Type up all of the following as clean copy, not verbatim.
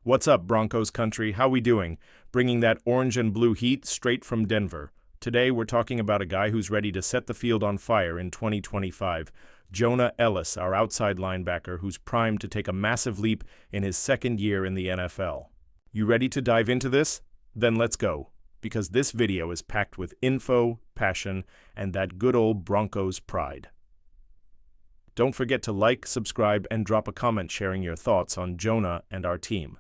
What's up, Broncos country? How we doing? Bringing that orange and blue heat straight from Denver. Today, we're talking about a guy who's ready to set the field on fire in 2025. Jonah Elliss, our outside linebacker, who's primed to take a massive leap in his second year in the NFL. You ready to dive into this? Then let's go, because this video is packed with info, passion, and that good old Broncos pride. Don't forget to like, subscribe, and drop a comment sharing your thoughts on Jonah and our team.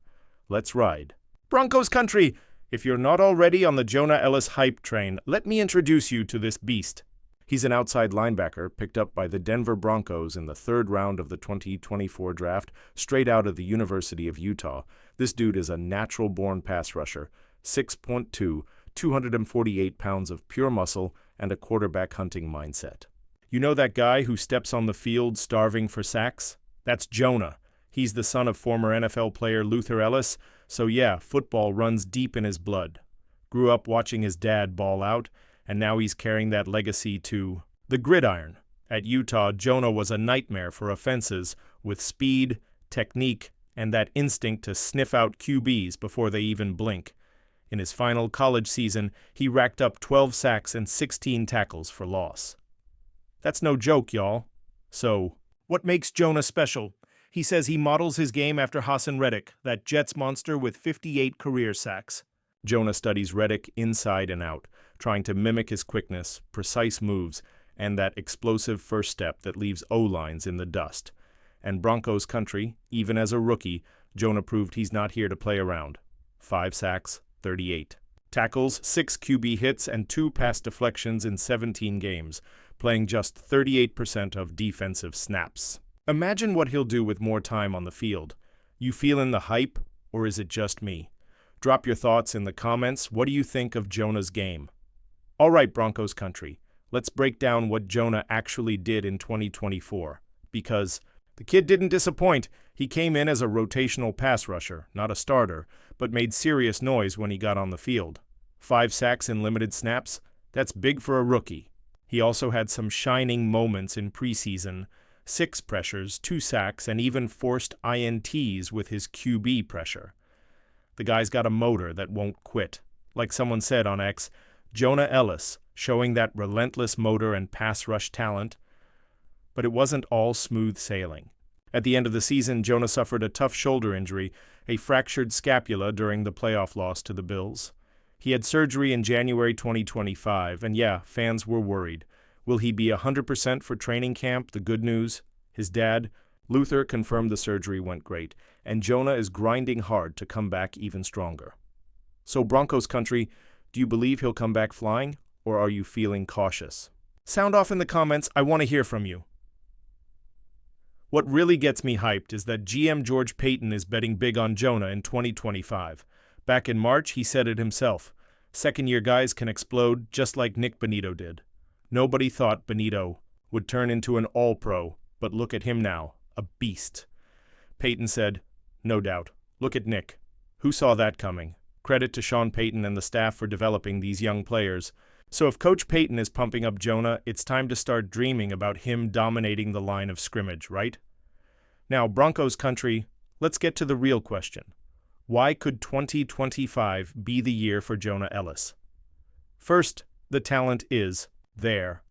Let's ride. Broncos country! If you're not already on the Jonah Elliss hype train, let me introduce you to this beast. He's an outside linebacker picked up by the Denver Broncos in the third round of the 2024 draft, straight out of the University of Utah. This dude is a natural-born pass rusher, 6'2", 248 pounds of pure muscle, and a quarterback-hunting mindset. You know that guy who steps on the field starving for sacks? That's Jonah. He's the son of former NFL player Luther Elliss, so yeah, football runs deep in his blood. Grew up watching his dad ball out, and now he's carrying that legacy to the gridiron. At Utah, Jonah was a nightmare for offenses with speed, technique, and that instinct to sniff out QBs before they even blink. In his final college season, he racked up 12 sacks and 16 tackles for loss. That's no joke, y'all. So, what makes Jonah special? He says he models his game after Hassan Reddick, that Jets monster with 58 career sacks. Jonah studies Reddick inside and out, trying to mimic his quickness, precise moves, and that explosive first step that leaves O-lines in the dust. And Broncos country, even as a rookie, Jonah proved he's not here to play around. 5 sacks, 38 tackles, 6 QB hits, and 2 pass deflections in 17 games, playing just 38% of defensive snaps. Imagine what he'll do with more time on the field. You feeling the hype, or is it just me? Drop your thoughts in the comments. What do you think of Jonah's game? All right, Broncos country, let's break down what Jonah actually did in 2024. Because the kid didn't disappoint. He came in as a rotational pass rusher, not a starter, but made serious noise when he got on the field. 5 sacks in limited snaps? That's big for a rookie. He also had some shining moments in preseason. 6 pressures, 2 sacks, and even forced INTs with his QB pressure. The guy's got a motor that won't quit. Like someone said on X, Jonah Elliss, showing that relentless motor and pass rush talent. But it wasn't all smooth sailing. At the end of the season, Jonah suffered a tough shoulder injury, a fractured scapula during the playoff loss to the Bills. He had surgery in January 2025, and yeah, fans were worried. Will he be 100% for training camp? The good news? His dad, Luther, confirmed the surgery went great, and Jonah is grinding hard to come back even stronger. So Broncos country, do you believe he'll come back flying, or are you feeling cautious? Sound off in the comments, I want to hear from you. What really gets me hyped is that GM George Paton is betting big on Jonah in 2025. Back in March, he said it himself. Second-year guys can explode just like Nick Bonito did. Nobody thought Bonito would turn into an all-pro, but look at him now, a beast. Paton said, no doubt, look at Nick. Who saw that coming? Credit to Sean Payton and the staff for developing these young players. So if Coach Payton is pumping up Jonah, it's time to start dreaming about him dominating the line of scrimmage, right? Now, Broncos country, let's get to the real question. Why could 2025 be the year for Jonah Elliss? First, the talent is there.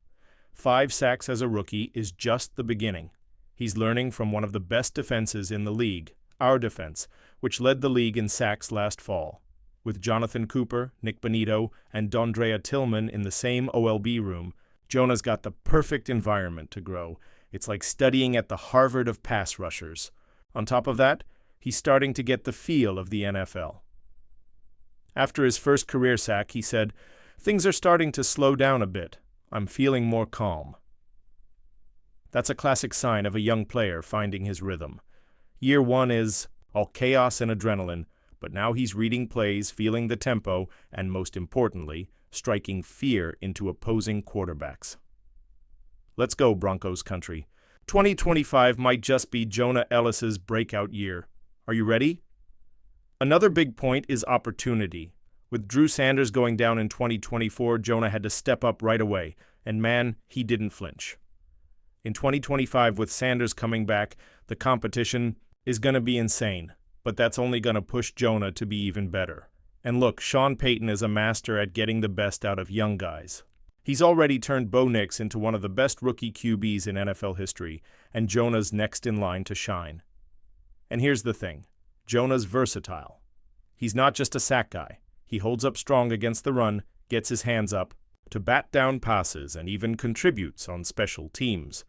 5 sacks as a rookie is just the beginning. He's learning from one of the best defenses in the league, our defense, which led the league in sacks last fall. With Jonathan Cooper, Nick Bonito, and Dondrea Tillman in the same OLB room, Jonah's got the perfect environment to grow. It's like studying at the Harvard of pass rushers. On top of that, he's starting to get the feel of the NFL. After his first career sack, he said, "Things are starting to slow down a bit. I'm feeling more calm." That's a classic sign of a young player finding his rhythm. Year 1 is all chaos and adrenaline, but now he's reading plays, feeling the tempo, and most importantly, striking fear into opposing quarterbacks. Let's go, Broncos country. 2025 might just be Jonah Elliss's breakout year. Are you ready? Another big point is opportunity. With Drew Sanders going down in 2024, Jonah had to step up right away, and man, he didn't flinch. In 2025, with Sanders coming back, the competition is going to be insane. but that's only going to push Jonah to be even better. And look, Sean Payton is a master at getting the best out of young guys. He's already turned Bo Nix into one of the best rookie QBs in NFL history, and Jonah's next in line to shine. And here's the thing. Jonah's versatile. He's not just a sack guy. He holds up strong against the run, gets his hands up to bat down passes, and even contributes on special teams.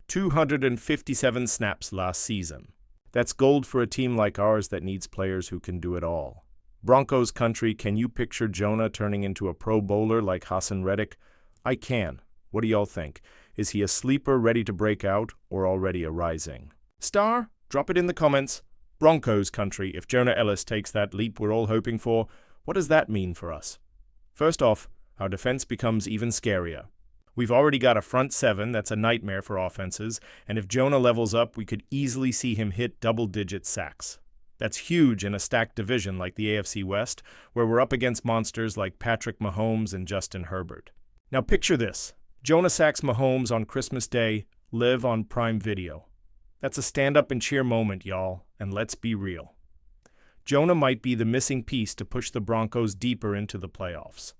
257 snaps last season. That's gold for a team like ours that needs players who can do it all. Broncos country, can you picture Jonah turning into a Pro Bowler like Hassan Reddick? I can. What do y'all think? Is he a sleeper ready to break out, or already a rising star? Drop it in the comments. Broncos country, if Jonah Elliss takes that leap we're all hoping for, what does that mean for us? First off, our defense becomes even scarier. We've already got a front seven that's a nightmare for offenses, and if Jonah levels up, we could easily see him hit double-digit sacks. That's huge in a stacked division like the AFC West, where we're up against monsters like Patrick Mahomes and Justin Herbert. Now picture this. Jonah sacks Mahomes on Christmas Day, live on Prime Video. That's a stand-up-and-cheer moment, y'all, and let's be real. Jonah might be the missing piece to push the Broncos deeper into the playoffs.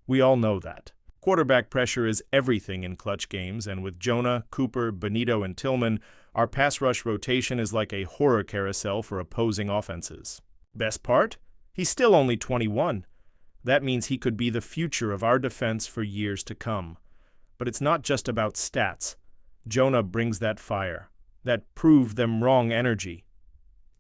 We all know that. Quarterback pressure is everything in clutch games, and with Jonah, Cooper, Benito, and Tillman, our pass rush rotation is like a horror carousel for opposing offenses. Best part? He's still only 21. That means he could be the future of our defense for years to come. But it's not just about stats. Jonah brings that fire, that prove them wrong energy.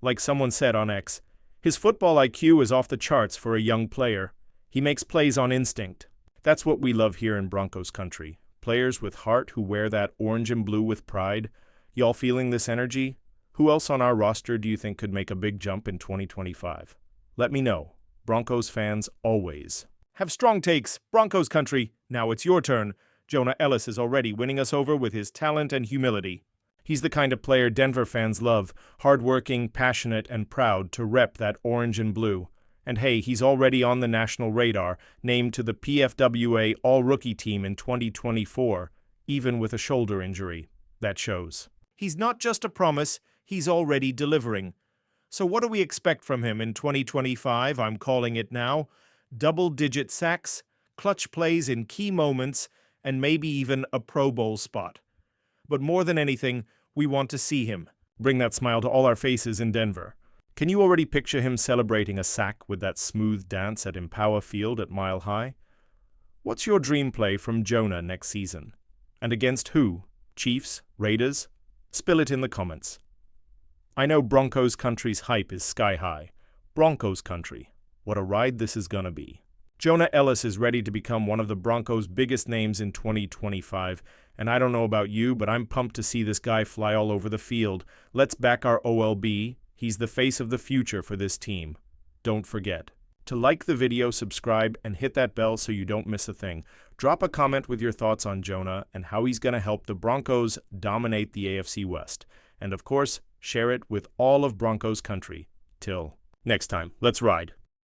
Like someone said on X, his football IQ is off the charts for a young player. He makes plays on instinct. That's what we love here in Broncos country. Players with heart who wear that orange and blue with pride. Y'all feeling this energy? Who else on our roster do you think could make a big jump in 2025? Let me know. Broncos fans always have strong takes. Broncos country, now it's your turn. Jonah Elliss is already winning us over with his talent and humility. He's the kind of player Denver fans love, hardworking, passionate, and proud to rep that orange and blue. And hey, he's already on the national radar, named to the PFWA All-Rookie team in 2024, even with a shoulder injury. That shows. He's not just a promise, he's already delivering. So what do we expect from him in 2025? I'm calling it now. Double-digit sacks, clutch plays in key moments, and maybe even a Pro Bowl spot. But more than anything, we want to see him bring that smile to all our faces in Denver. Can you already picture him celebrating a sack with that smooth dance at Invesco Field at Mile High? What's your dream play from Jonah next season? And against who? Chiefs? Raiders? Spill it in the comments. I know Broncos country's hype is sky high. Broncos country. What a ride this is gonna be. Jonah Elliss is ready to become one of the Broncos' biggest names in 2025, and I don't know about you, but I'm pumped to see this guy fly all over the field. Let's back our OLB. He's the face of the future for this team. Don't forget to like the video, subscribe, and hit that bell so you don't miss a thing. Drop a comment with your thoughts on Jonah and how he's going to help the Broncos dominate the AFC West. And of course, share it with all of Broncos country. Till next time, let's ride.